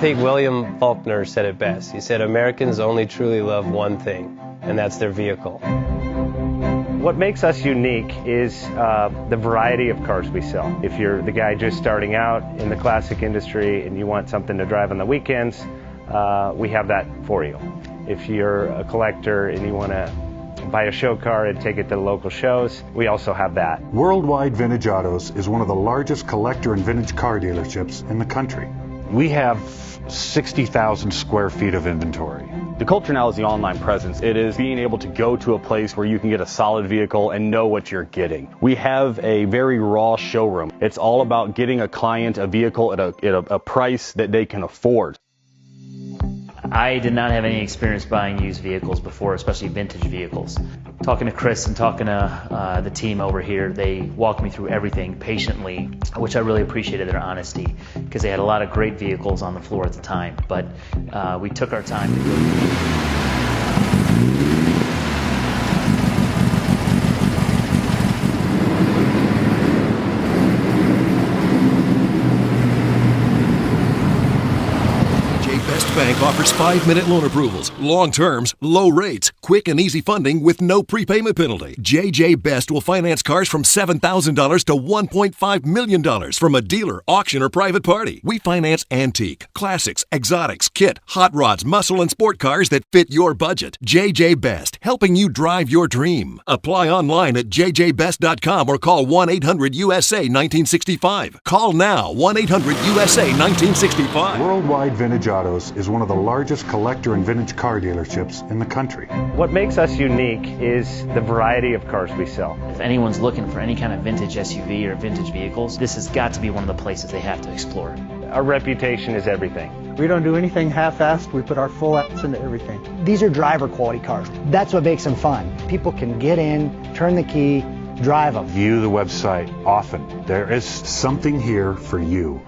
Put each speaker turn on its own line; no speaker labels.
think William Faulkner said it best. He said, Americans only truly love one thing, and that's their vehicle.
What makes us unique is the variety of cars we sell. If you're the guy just starting out in the classic industry and you want something to drive on the weekends, we have that for you. If you're a collector and you want to buy a show car and take it to the local shows, we also have that.
Worldwide Vintage Autos is one of the largest collector and vintage car dealerships in the country.
We have 60,000 square feet of inventory.
The culture now is the online presence. It is being able to go to a place where you can get a solid vehicle and know what you're getting. We have a very raw showroom. It's all about getting a client a vehicle at a price that they can afford.
I did not have any experience buying used vehicles before, especially vintage vehicles. Talking to Chris and talking to the team over here, they walked me through everything patiently, which I really appreciated their honesty, because they had a lot of great vehicles on the floor at the time, but we took our time to go.
Bank offers 5-minute loan approvals, long terms, low rates, quick and easy funding with no prepayment penalty. JJ Best will finance cars from $7,000 to $1.5 million from a dealer, auction, or private party. We finance antique, classics, exotics, kit, hot rods, muscle, and sport cars that fit your budget. JJ Best, helping you drive your dream. Apply online at jjbest.com or call 1-800-USA-1965. Call now, 1-800-USA-1965.
Worldwide Vintage Autos is one of the largest collector and vintage car dealerships in the country.
What makes us unique is the variety of cars we sell.
If anyone's looking for any kind of vintage SUV or vintage vehicles, this has got to be one of the places they have to explore.
Our reputation is everything.
We don't do anything half-assed. We put our full efforts into everything.
These are driver quality cars. That's what makes them fun. People can get in, turn the key, drive them.
View the website often.
There is something here for you.